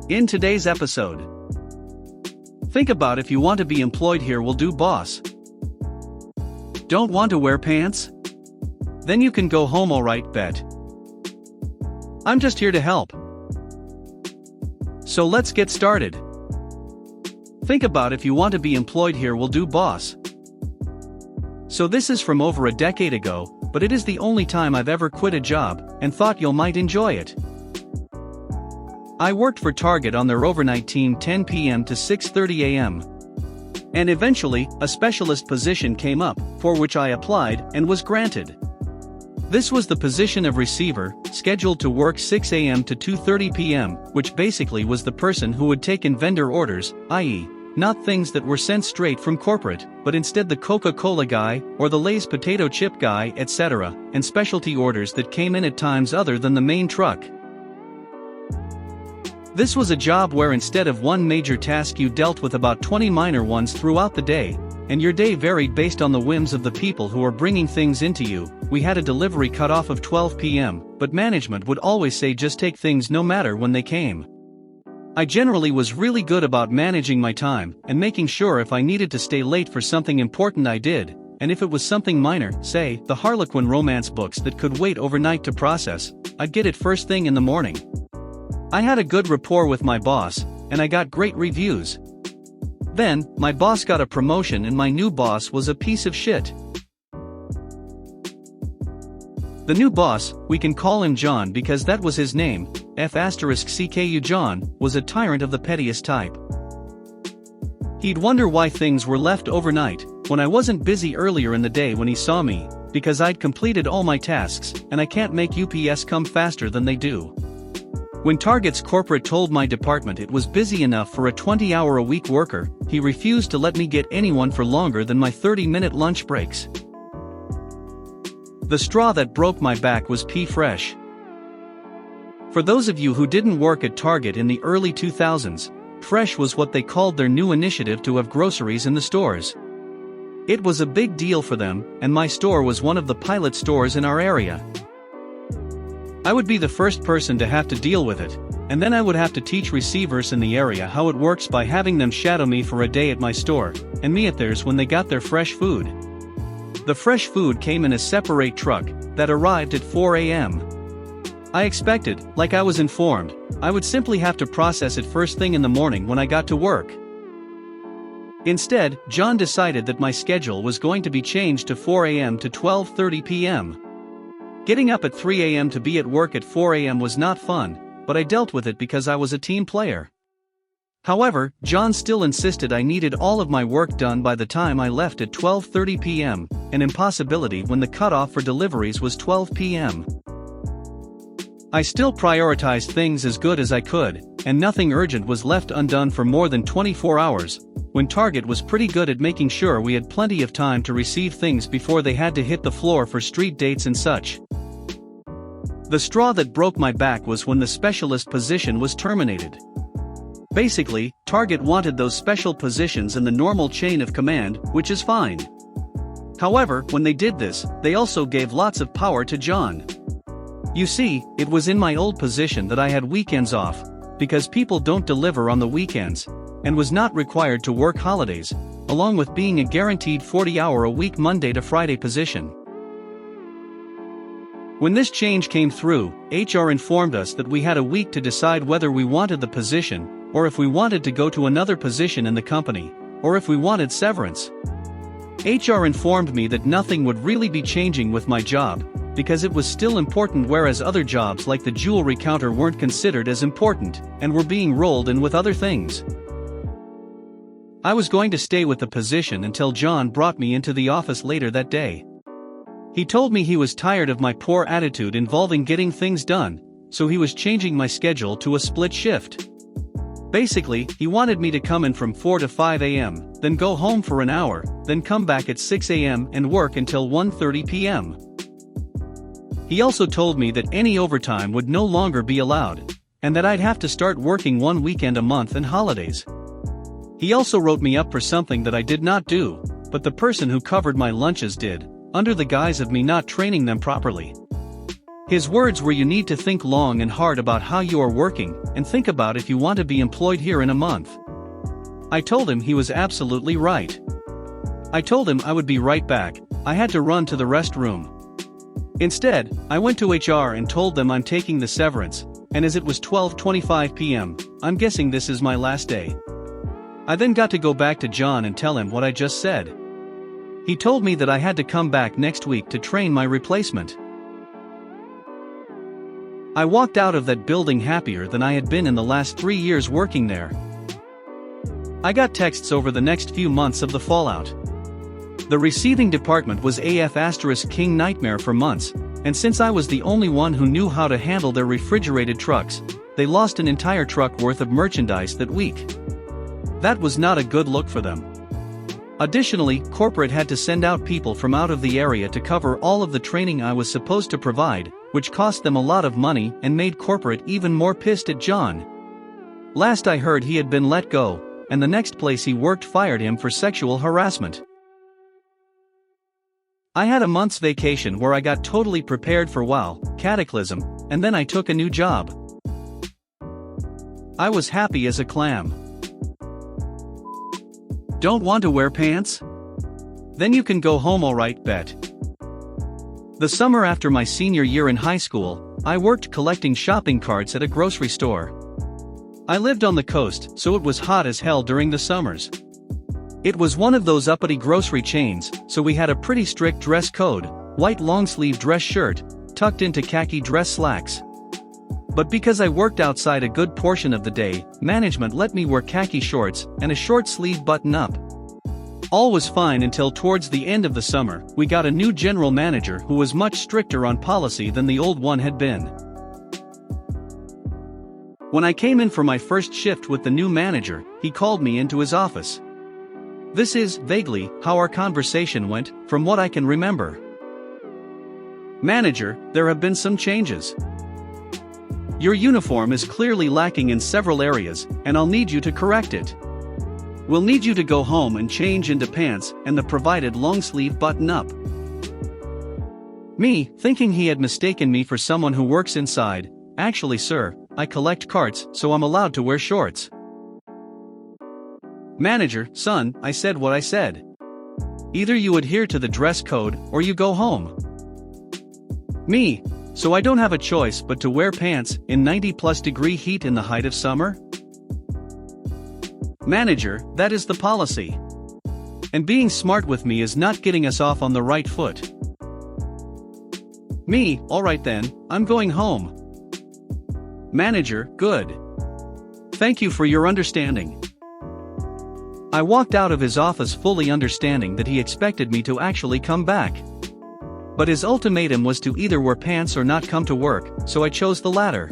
In today's episode, think about if you want to be employed here will do, boss. Don't want to wear pants? Then you can go home, alright, bet. I'm just here to help. So let's get started. Think about if you want to be employed here will do, boss. So this is from over a decade ago, but it is the only time I've ever quit a job and thought you might enjoy it. I worked for Target on their overnight team 10 p.m. to 6:30 a.m. And eventually, a specialist position came up, for which I applied and was granted. This was the position of receiver, scheduled to work 6 a.m. to 2:30 p.m., which basically was the person who would take in vendor orders, i.e., not things that were sent straight from corporate, but instead the Coca-Cola guy, or the Lay's potato chip guy, etc., and specialty orders that came in at times other than the main truck. This was a job where instead of one major task you dealt with about 20 minor ones throughout the day, and your day varied based on the whims of the people who were bringing things into you. We had a delivery cutoff of 12 p.m., but management would always say just take things no matter when they came. I generally was really good about managing my time, and making sure if I needed to stay late for something important I did, and if it was something minor, say, the Harlequin romance books that could wait overnight to process, I'd get it first thing in the morning. I had a good rapport with my boss, and I got great reviews. Then, my boss got a promotion and my new boss was a piece of shit. The new boss, we can call him John because that was his name, F***CKU John, was a tyrant of the pettiest type. He'd wonder why things were left overnight, when I wasn't busy earlier in the day when he saw me, because I'd completed all my tasks, and I can't make UPS come faster than they do. When Target's corporate told my department it was busy enough for a 20-hour-a-week worker, he refused to let me get anyone for longer than my 30-minute lunch breaks. The straw that broke my back was Fresh. For those of you who didn't work at Target in the early 2000s, Fresh was what they called their new initiative to have groceries in the stores. It was a big deal for them, and my store was one of the pilot stores in our area. I would be the first person to have to deal with it, and then I would have to teach receivers in the area how it works by having them shadow me for a day at my store, and me at theirs when they got their fresh food. The fresh food came in a separate truck that arrived at 4 a.m. I expected, like I was informed, I would simply have to process it first thing in the morning when I got to work. Instead, John decided that my schedule was going to be changed to 4 a.m. to 12:30 p.m. Getting up at 3 a.m. to be at work at 4 a.m. was not fun, but I dealt with it because I was a team player. However, John still insisted I needed all of my work done by the time I left at 12:30 p.m., an impossibility when the cutoff for deliveries was 12 p.m. I still prioritized things as good as I could, and nothing urgent was left undone for more than 24 hours, when Target was pretty good at making sure we had plenty of time to receive things before they had to hit the floor for street dates and such. The straw that broke my back was when the specialist position was terminated. Basically, Target wanted those special positions in the normal chain of command, which is fine. However, when they did this, they also gave lots of power to John. You see, it was in my old position that I had weekends off, because people don't deliver on the weekends, and was not required to work holidays, along with being a guaranteed 40-hour-a-week Monday to Friday position. When this change came through, HR informed us that we had a week to decide whether we wanted the position, or if we wanted to go to another position in the company, or if we wanted severance. HR informed me that nothing would really be changing with my job, because it was still important, whereas other jobs like the jewelry counter weren't considered as important, and were being rolled in with other things. I was going to stay with the position until John brought me into the office later that day. He told me he was tired of my poor attitude involving getting things done, so he was changing my schedule to a split shift. Basically, he wanted me to come in from 4 to 5 a.m., then go home for an hour, then come back at 6 a.m. and work until 1:30 p.m. He also told me that any overtime would no longer be allowed, and that I'd have to start working one weekend a month and holidays. He also wrote me up for something that I did not do, but the person who covered my lunches did, under the guise of me not training them properly. His words were, "You need to think long and hard about how you are working, and think about if you want to be employed here in a month." I told him he was absolutely right. I told him I would be right back. I had to run to the restroom. Instead, I went to HR and told them I'm taking the severance, and as it was 12:25 p.m., I'm guessing this is my last day. I then got to go back to John and tell him what I just said. He told me that I had to come back next week to train my replacement. I walked out of that building happier than I had been in the last 3 years working there. I got texts over the next few months of the fallout. The receiving department was king nightmare for months, and since I was the only one who knew how to handle their refrigerated trucks, they lost an entire truck worth of merchandise that week. That was not a good look for them. Additionally, corporate had to send out people from out of the area to cover all of the training I was supposed to provide, which cost them a lot of money and made corporate even more pissed at John. Last I heard, he had been let go, and the next place he worked fired him for sexual harassment. I had a month's vacation where I got totally prepared for cataclysm, and then I took a new job. I was happy as a clam. Don't want to wear pants? Then you can go home, alright, bet. The summer after my senior year in high school, I worked collecting shopping carts at a grocery store. I lived on the coast, so it was hot as hell during the summers. It was one of those uppity grocery chains, so we had a pretty strict dress code: white long-sleeve dress shirt, tucked into khaki dress slacks. But because I worked outside a good portion of the day, management let me wear khaki shorts and a short-sleeve button-up. All was fine until towards the end of the summer, we got a new general manager who was much stricter on policy than the old one had been. When I came in for my first shift with the new manager, he called me into his office. This is, vaguely, how our conversation went, from what I can remember. "Manager, there have been some changes. Your uniform is clearly lacking in several areas, and I'll need you to correct it. We'll need you to go home and change into pants and the provided long-sleeve button-up." Me, thinking he had mistaken me for someone who works inside. "Actually, sir, I collect carts, so I'm allowed to wear shorts." "Manager, son, I said what I said. Either you adhere to the dress code, or you go home." Me, "So I don't have a choice but to wear pants in 90+ degree heat in the height of summer?" "Manager, that is the policy. And being smart with me is not getting us off on the right foot." Me, "Alright then, I'm going home." Manager, "Good. Thank you for your understanding." I walked out of his office fully understanding that he expected me to actually come back. But his ultimatum was to either wear pants or not come to work, so I chose the latter.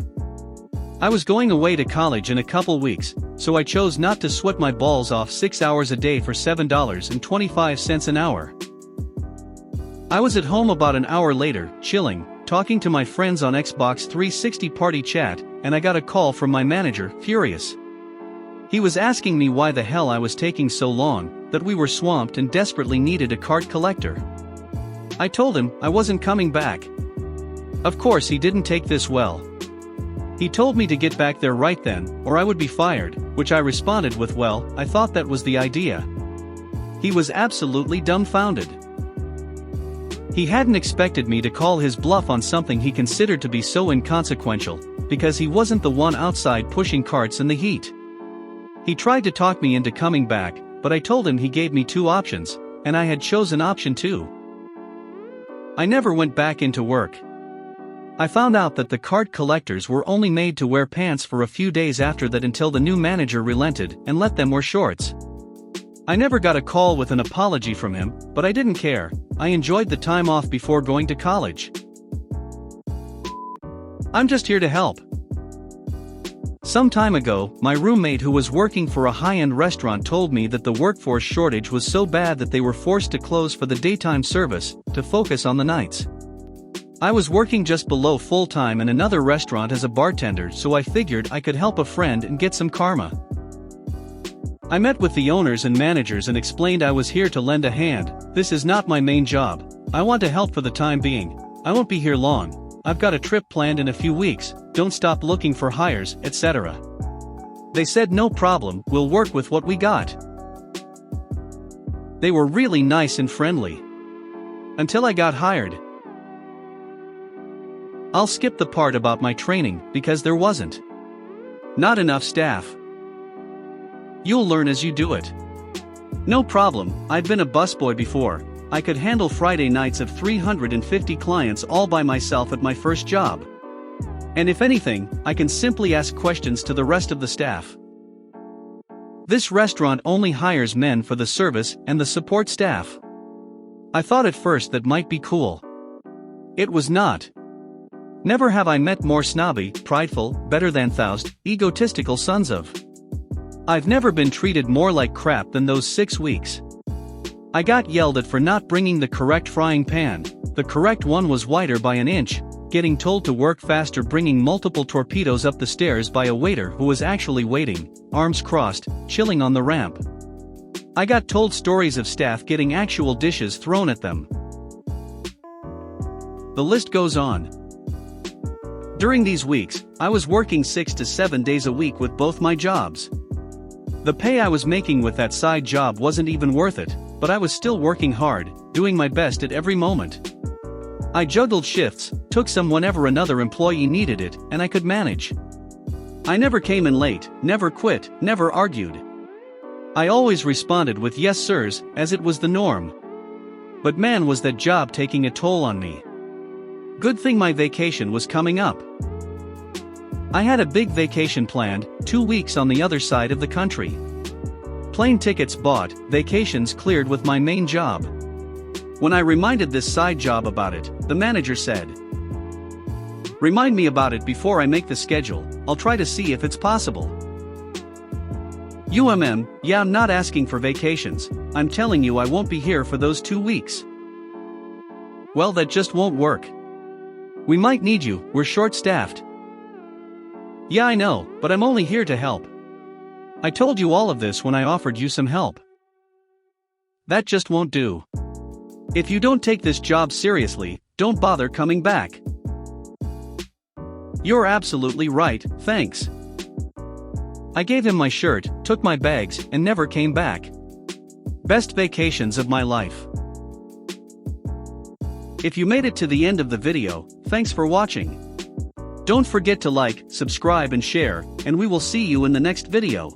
I was going away to college in a couple weeks, so I chose not to sweat my balls off 6 hours a day for $7.25 an hour. I was at home about an hour later, chilling, talking to my friends on Xbox 360 party chat, and I got a call from my manager, furious. He was asking me why the hell I was taking so long, that we were swamped and desperately needed a cart collector. I told him I wasn't coming back. Of course he didn't take this well. He told me to get back there right then, or I would be fired, which I responded with, "Well, I thought that was the idea." He was absolutely dumbfounded. He hadn't expected me to call his bluff on something he considered to be so inconsequential, because he wasn't the one outside pushing carts in the heat. He tried to talk me into coming back, but I told him he gave me 2 options, and I had chosen option 2. I never went back into work. I found out that the cart collectors were only made to wear pants for a few days after that until the new manager relented and let them wear shorts. I never got a call with an apology from him, but I didn't care. I enjoyed the time off before going to college. I'm just here to help. Some time ago, my roommate who was working for a high-end restaurant told me that the workforce shortage was so bad that they were forced to close for the daytime service, to focus on the nights. I was working just below full-time in another restaurant as a bartender, so I figured I could help a friend and get some karma. I met with the owners and managers and explained I was here to lend a hand. This is not my main job. I want to help for the time being. I won't be here long. I've got a trip planned in a few weeks, don't stop looking for hires, etc. They said no problem, we'll work with what we got. They were really nice and friendly. Until I got hired. I'll skip the part about my training, because there wasn't not enough staff. You'll learn as you do it. No problem, I've been a busboy before. I could handle Friday nights of 350 clients all by myself at my first job. And if anything, I can simply ask questions to the rest of the staff. This restaurant only hires men for the service and the support staff. I thought at first that might be cool. It was not. Never have I met more snobby, prideful, better-than-thoused, egotistical sons of. I've never been treated more like crap than those 6 weeks. I got yelled at for not bringing the correct frying pan. The correct one was wider by an inch, getting told to work faster, bringing multiple torpedoes up the stairs by a waiter who was actually waiting, arms crossed, chilling on the ramp. I got told stories of staff getting actual dishes thrown at them. The list goes on. During these weeks, I was working 6 to 7 days a week with both my jobs. The pay I was making with that side job wasn't even worth it, but I was still working hard, doing my best at every moment. I juggled shifts, took some whenever another employee needed it, and I could manage. I never came in late, never quit, never argued. I always responded with yes sirs, as it was the norm. But man, was that job taking a toll on me. Good thing my vacation was coming up. I had a big vacation planned, 2 weeks on the other side of the country. Plane tickets bought, vacations cleared with my main job. When I reminded this side job about it, the manager said, "Remind me about it before I make the schedule, I'll try to see if it's possible." Yeah, I'm not asking for vacations, I'm telling you I won't be here for those 2 weeks. Well, that just won't work. We might need you, we're short-staffed. Yeah, I know, but I'm only here to help. I told you all of this when I offered you some help. That just won't do. If you don't take this job seriously, don't bother coming back. You're absolutely right, thanks. I gave him my shirt, took my bags, and never came back. Best vacations of my life. If you made it to the end of the video, thanks for watching. Don't forget to like, subscribe and share, and we will see you in the next video.